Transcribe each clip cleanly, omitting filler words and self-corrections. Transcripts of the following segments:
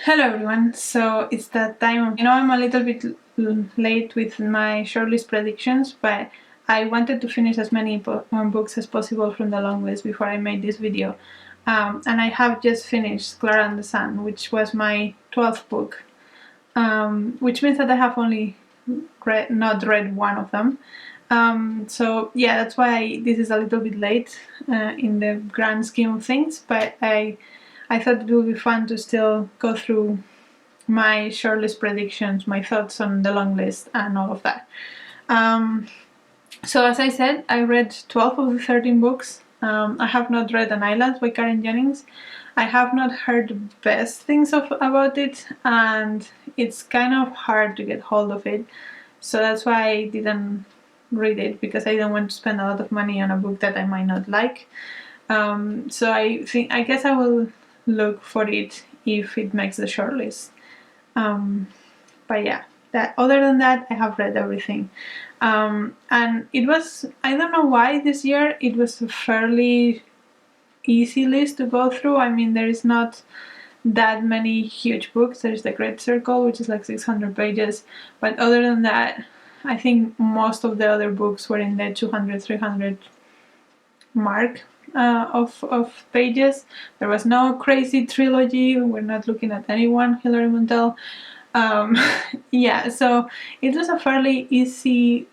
Hello everyone, so it's that time. I'm a little bit late with my shortlist predictions, but I wanted to finish as many books as possible from the long list before I made this video. And I have just finished Clara Anderson, which was my 12th book, which means that I have only not read one of them. So yeah, that's why this is a little bit late in the grand scheme of things, but I thought it would be fun to still go through my shortlist predictions, my thoughts on the long list, and all of that. So as I said, I read 12 of the 13 books. I have not read An Island by Karen Jennings. I have not heard the best things about it, and it's kind of hard to get hold of it. So that's why I didn't read it, because I didn't want to spend a lot of money on a book that I might not like. So I guess I will look for it if it makes the shortlist. But yeah, other than that, I have read everything. And it was, I don't know why this year, it was a fairly easy list to go through. I mean, there is not that many huge books. There's The Great Circle, which is like 600 pages. But other than that, I think most of the other books were in the 200, 300 mark of pages. There was no crazy trilogy. We're not looking at anyone, Hilary Mantel. Yeah, so it was a fairly easy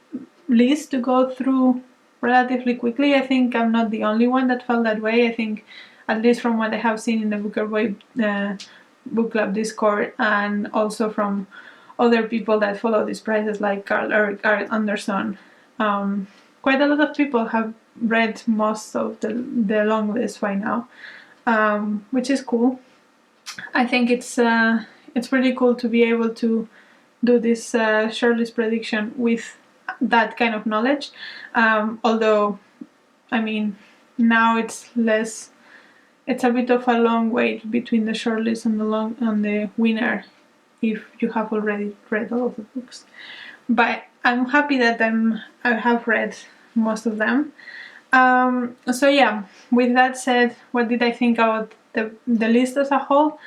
list to go through relatively quickly. I think I'm not the only one that felt that way. I think, at least from what I have seen in the Booker Boy book club Discord, and also from other people that follow these prices like Clara Anderson, quite a lot of people have read most of the long list by now, which is cool. I think it's pretty cool to be able to do this shortlist prediction with that kind of knowledge. Although, I mean, now it's less. It's a bit of a long wait between the shortlist and the winner, if you have already read all of the books. But I'm happy that I have read most of them. So yeah, with that said, what did I think about the list as a whole?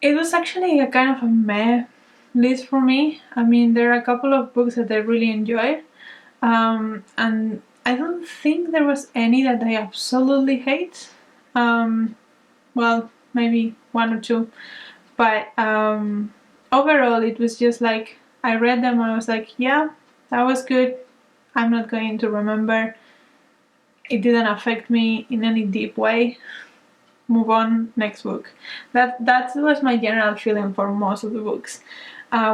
It was actually a kind of a meh list for me. I mean, there are a couple of books that I really enjoyed, and I don't think there was any that I absolutely hate. Well, maybe one or two, but overall it was just like, I read them and I was like, yeah, that was good. I'm not going to remember. It didn't affect me in any deep way. Move on, next book. That was my general feeling for most of the books,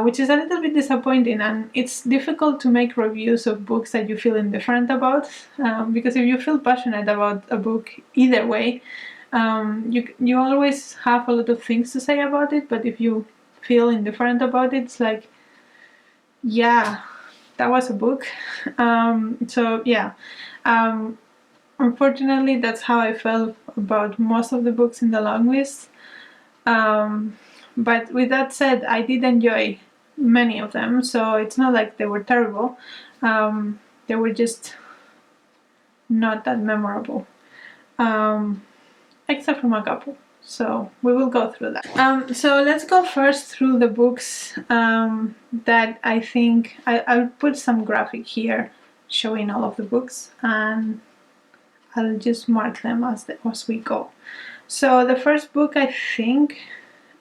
which is a little bit disappointing, and it's difficult to make reviews of books that you feel indifferent about, because if you feel passionate about a book either way, you always have a lot of things to say about it, but if you feel indifferent about it, it's like, yeah, that was a book. So yeah, unfortunately that's how I felt about most of the books in the long list. But with that said, I did enjoy many of them, so it's not like they were terrible. They were just not that memorable, except from a couple. So we will go through that. So let's go first through the books that I think I'll put some graphic here showing all of the books, and I'll just mark them as we go. So the first book, I think.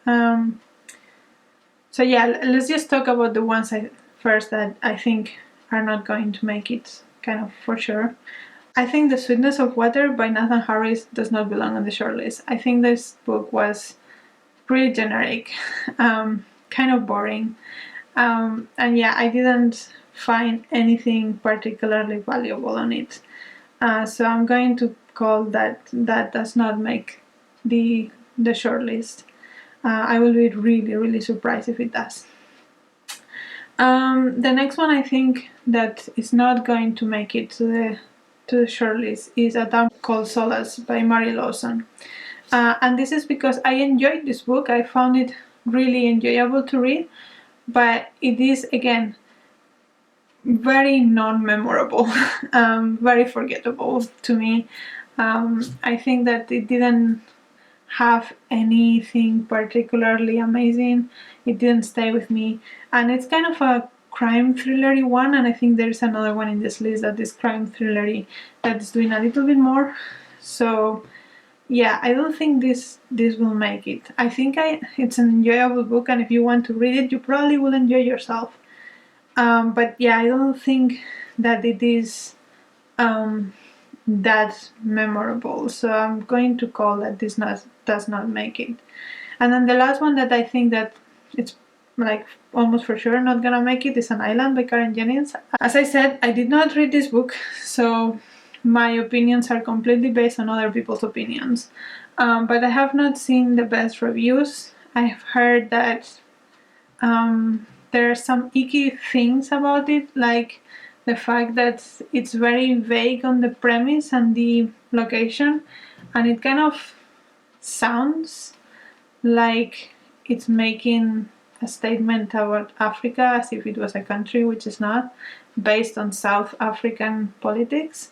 So yeah, let's just talk about the ones first that I think are not going to make it, kind of for sure. I think The Sweetness of Water by Nathan Harris does not belong on the shortlist. I think this book was pretty generic, kind of boring, and yeah, I didn't find anything particularly valuable on it. So I'm going to call that does not make the shortlist. I will be really, really surprised if it does. The next one I think that is not going to make it to the shortlist is A Town Called Solas by Mary Lawson. And this is because I enjoyed this book. I found it really enjoyable to read, but it is, again, very non-memorable, very forgettable to me. I think that it didn't have anything particularly amazing. It didn't stay with me, and it's kind of a crime thrillery one, and I think there's another one in this list that is crime thrillery that's doing a little bit more. So yeah, I don't think this will make it. I think it's an enjoyable book, and if you want to read it, you probably will enjoy yourself. But yeah, I don't think that it is that memorable. So I'm going to call that this does not make it. And then the last one that I think that it's like almost for sure not gonna make it is An Island by Karen Jennings. As I said, I did not read this book, so my opinions are completely based on other people's opinions. But I have not seen the best reviews. I have heard that there are some icky things about it, like the fact that it's very vague on the premise and the location, and it kind of sounds like it's making a statement about Africa as if it was a country, which is not, based on South African politics,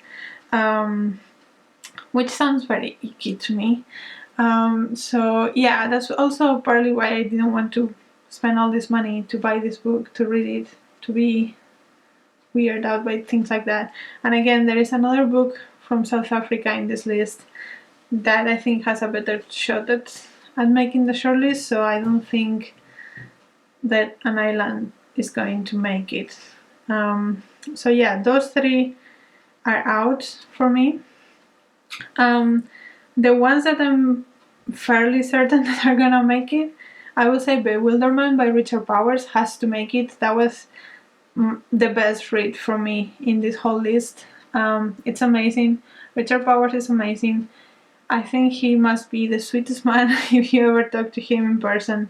which sounds very icky to me. So yeah, that's also partly why I didn't want to spend all this money to buy this book, to read it, to be weirded out by things like that. And again, there is another book from South Africa in this list that I think has a better shot at making the shortlist, so I don't think that An Island is going to make it. So yeah, those three are out for me. The ones that I'm fairly certain that are gonna make it, I would say Bewilderment by Richard Powers has to make it. That was the best read for me in this whole list. It's amazing. Richard Powers is amazing. I think he must be the sweetest man if you ever talk to him in person.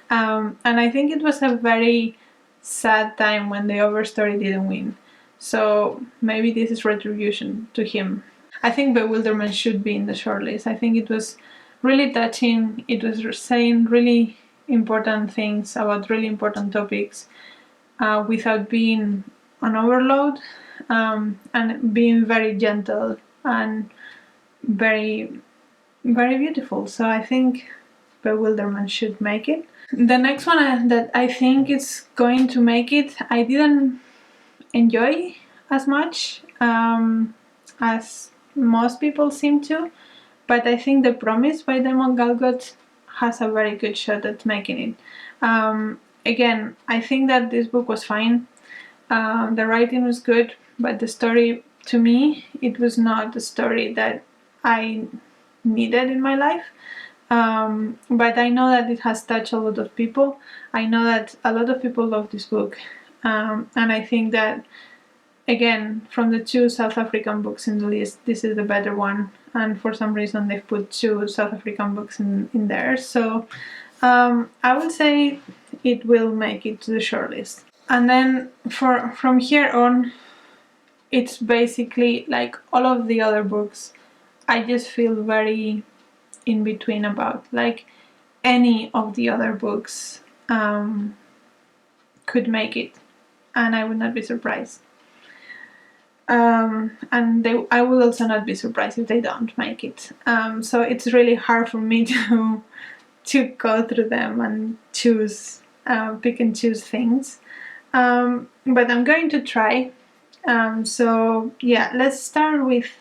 And I think it was a very sad time when the Overstory didn't win. So maybe this is retribution to him. I think Bewilderment should be in the shortlist. I think it was really touching. It was saying really important things about really important topics without being an overload, and being very gentle and very, very beautiful. So I think Bewilderment should make it. The next one that I think is going to make it, I didn't enjoy as much as most people seem to, but I think The Promise by Damon Galgut has a very good shot at making it. Again, I think that this book was fine. The writing was good, but the story, to me, it was not the story that I needed in my life. But I know that it has touched a lot of people. I know that a lot of people love this book. And I think that, again, from the two South African books in the list, this is the better one. And for some reason, they've put two South African books in there. So I would say it will make it to the shortlist. And then from here on, it's basically like all of the other books. I just feel very in between about. Like any of the other books could make it, and I would not be surprised. And I will also not be surprised if they don't make it. So it's really hard for me to go through them and choose, pick and choose things. But I'm going to try. So yeah, let's start with.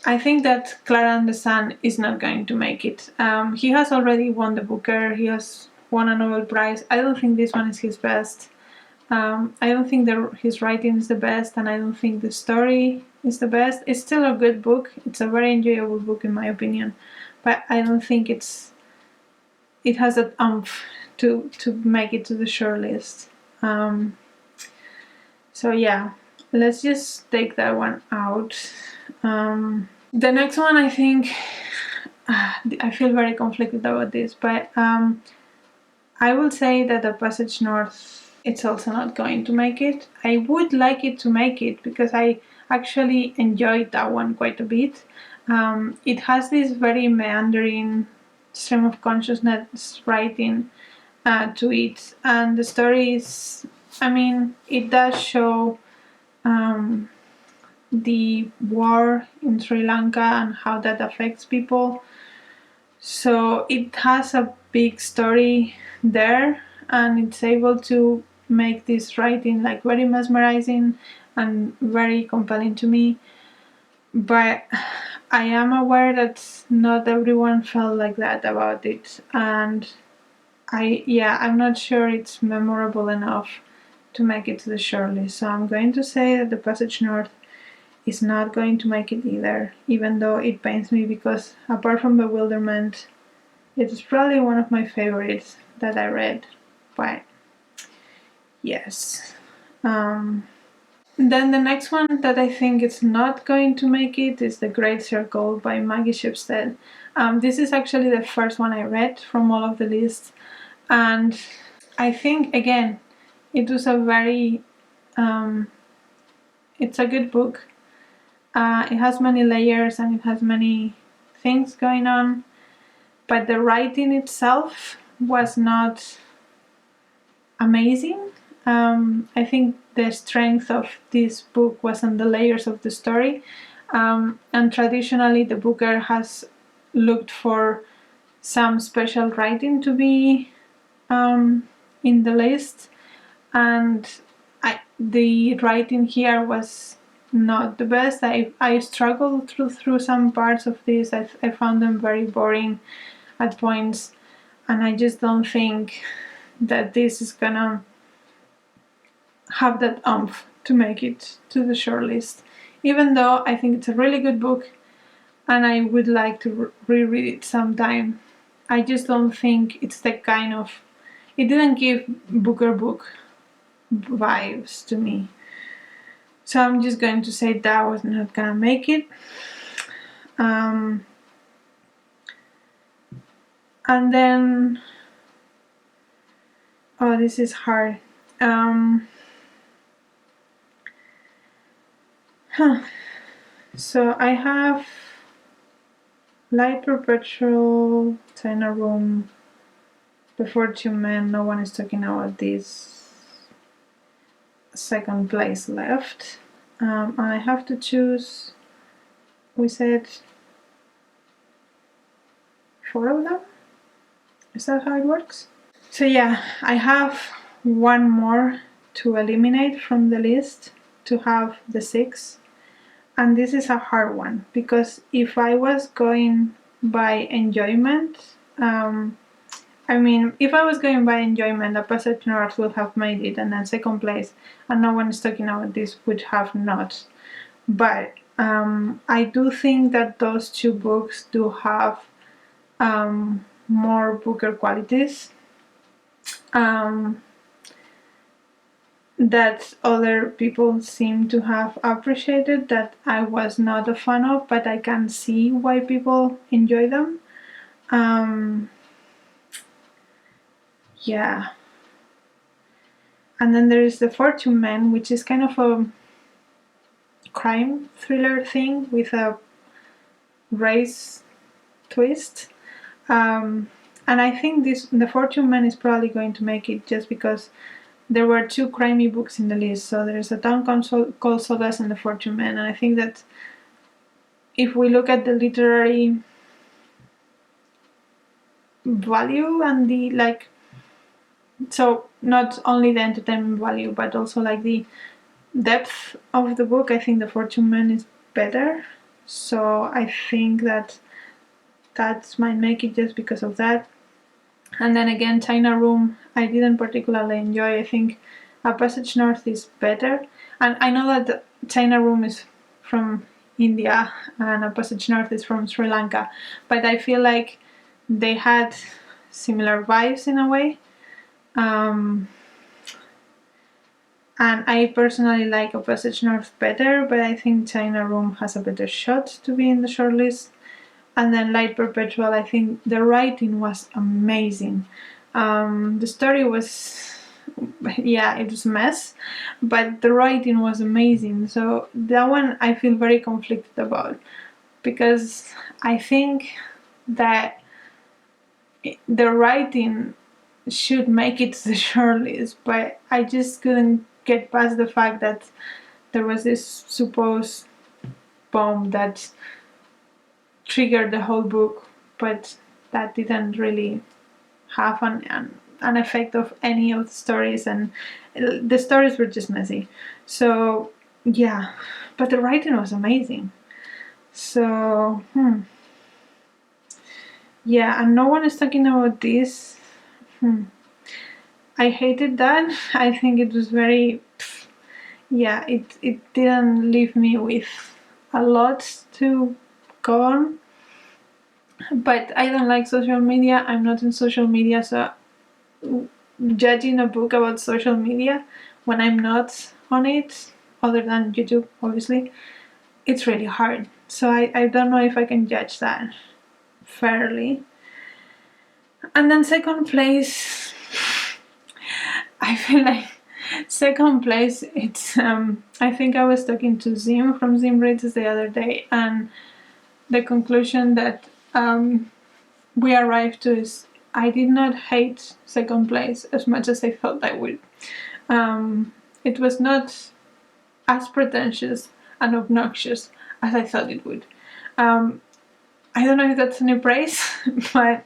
I think that Clara Anderson is not going to make it. He has already won the Booker. He has won a Nobel Prize. I don't think this one is his best. I don't think his writing is the best, and I don't think the story is the best. It's still a good book. It's a very enjoyable book in my opinion, but I don't think it has that oomph to make it to the shortlist. So yeah, let's just take that one out. The next one, I think, I feel very conflicted about this, but I will say that The Passage North, it's also not going to make it. I would like it to make it because I actually enjoyed that one quite a bit. It has this very meandering stream of consciousness writing to it, and the story is, I mean, it does show the war in Sri Lanka and how that affects people. So it has a big story there, and it's able to make this writing like very mesmerizing and very compelling to me. But I am aware that not everyone felt like that about it, and I'm not sure it's memorable enough to make it to the shortlist. So I'm going to say that The Passage North is not going to make it either, even though it pains me because apart from Bewilderment, it is probably one of my favorites that I read. But yes. Then the next one that I think is not going to make it is The Great Circle by Maggie Shipstead. This is actually the first one I read from all of the lists, and I think again it was a very it's a good book. It has many layers and it has many things going on, but the writing itself was not amazing. I think the strength of this book was on the layers of the story, and traditionally the booker has looked for some special writing to be in the list, and the writing here was not the best. I struggled through some parts of this. I found them very boring at points, and I just don't think that this is gonna have that oomph to make it to the shortlist, even though I think it's a really good book and I would like to reread it sometime. I just don't think it's the kind of, it didn't give Booker book vibes to me. So I'm just going to say that was not gonna make it. And then, oh, this is hard. So I have Light Perpetual, China Room, Before Two Men, no one is talking about this, second place left. And I have to choose, we said 4 of them? Is that how it works? So yeah, I have one more to eliminate from the list to have the 6. And this is a hard one, because if I was going by enjoyment, if I was going by enjoyment, The Passage North would have made it, and then second place, and no one is talking about this, would have not. But I do think that those two books do have more Booker qualities that other people seem to have appreciated, that I was not a fan of, but I can see why people enjoy them. Yeah. And then there is The Fortune Men, which is kind of a crime thriller thing with a race twist. And I think The Fortune Man is probably going to make it just because there were 2 crimey books in the list. So there's A Town Called Solas and The Fortune Man. And I think that if we look at the literary value and the so not only the entertainment value, but also like the depth of the book, I think The Fortune Man is better. So I think that might make it just because of that. And then again, China Room, I didn't particularly enjoy. I think A Passage North is better. And I know that China Room is from India and A Passage North is from Sri Lanka, but I feel like they had similar vibes in a way. And I personally like A Passage North better, but I think China Room has a better shot to be in the shortlist. And then Light Perpetual, I think the writing was amazing. The story was, it was a mess, but the writing was amazing. So that one I feel very conflicted about, because I think that the writing should make it to the shortlist, but I just couldn't get past the fact that there was this supposed bomb that triggered the whole book, but that didn't really have an effect of any of the stories, and the stories were just messy. So yeah, but the writing was amazing. So yeah, and no one is talking about this. I hated that. I think it was very, yeah, it didn't leave me with a lot to go on. But I don't like social media. I'm not in social media, so judging a book about social media when I'm not on it, other than YouTube, obviously, it's really hard. So I don't know if I can judge that fairly. And then second place, I feel like second place, it's I think I was talking to Zim from Zim Reads the other day, and the conclusion that we arrived to is I did not hate second place as much as I thought I would. It was not as pretentious and obnoxious as I thought it would. I don't know if that's any praise, but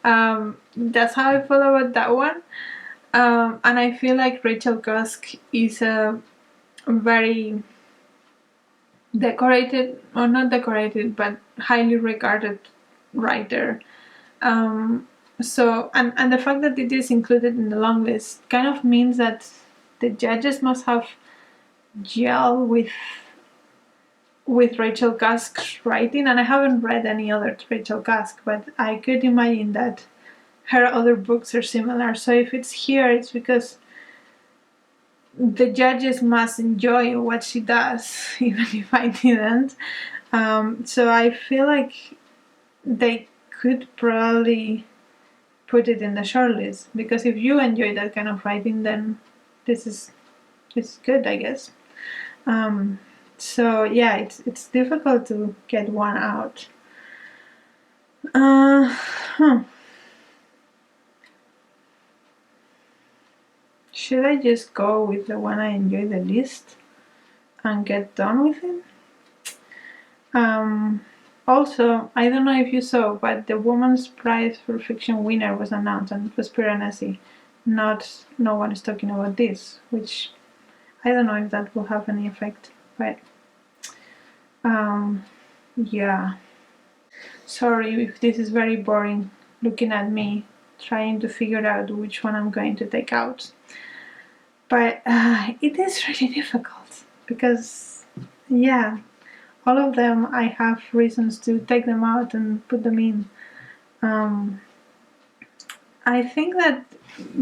that's how I feel about that one. And I feel like Rachel Cusk is a very decorated, or not decorated, but highly regarded writer. So, and the fact that it is included in the long list kind of means that the judges must have gelled with Rachel Cusk's writing, and I haven't read any other Rachel Cusk, but I could imagine that her other books are similar. So if it's here, it's because the judges must enjoy what she does, even if I didn't. So I feel like they could probably put it in the shortlist, because if you enjoy that kind of writing, then it's good, I guess. So yeah, it's difficult to get one out. Should I just go with the one I enjoy the least and get done with it? Also, I don't know if you saw, but the Women's Prize for Fiction winner was announced, and it was Piranesi. No one is talking about this, which I don't know if that will have any effect, but yeah. Sorry if this is very boring, looking at me trying to figure out which one I'm going to take out. But it is really difficult, because yeah, all of them I have reasons to take them out and put them in. I think that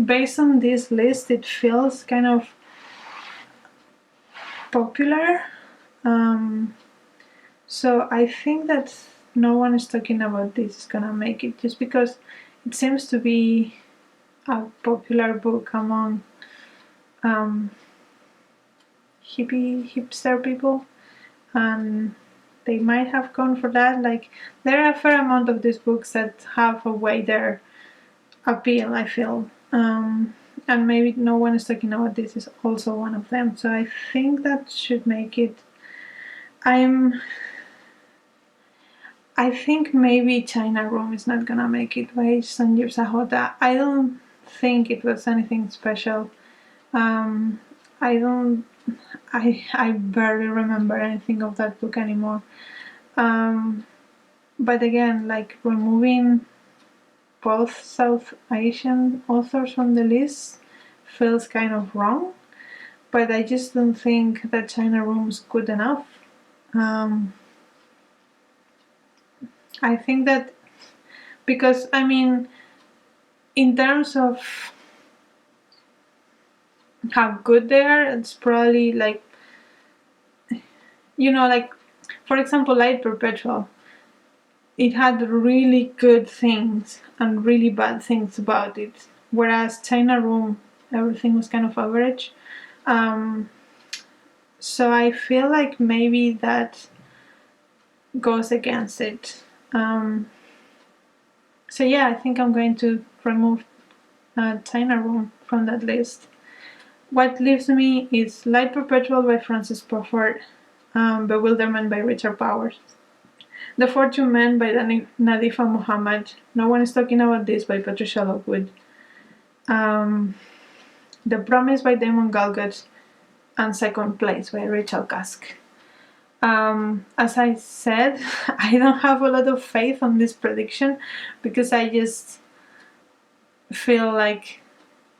based on this list, it feels kind of popular. So I think that no one is talking about this is gonna make it, just because it seems to be a popular book among hipster people, and they might have gone for that. Like, there are a fair amount of these books that have a wider appeal, I feel, and maybe no one is talking about this is also one of them. So I think that should make it. I think maybe China Room is not gonna make it by Sanjeev Sahota. I don't think it was anything special. I barely remember anything of that book anymore. But again, like, removing both South Asian authors from the list feels kind of wrong. But I just don't think that China Room is good enough. I think that, because, I mean, in terms of how good they are, it's probably like, like, for example, Light Perpetual. It had really good things and really bad things about it, whereas China Room, everything was kind of average. So I feel like maybe that goes against it. So yeah, I think I'm going to remove China Room from that list. What leaves me is Light Perpetual by Francis Spufford, Bewilderment by Richard Powers. The Fortune Men by Nadifa Muhammad. No One is Talking About This by Patricia Lockwood. The Promise by Damon Galgut. And Second Place by Rachel Cusk. As I said, I don't have a lot of faith on this prediction because I just feel like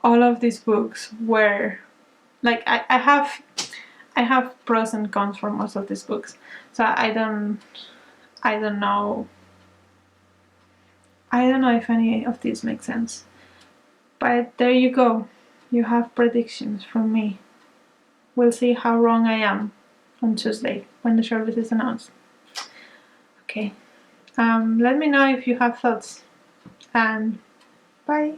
all of these books were like I have pros and cons for most of these books, so I don't know if any of these make sense. But there you go, you have predictions from me. We'll see how wrong I am on Tuesday when the shortlist is announced. Okay, let me know if you have thoughts, and bye.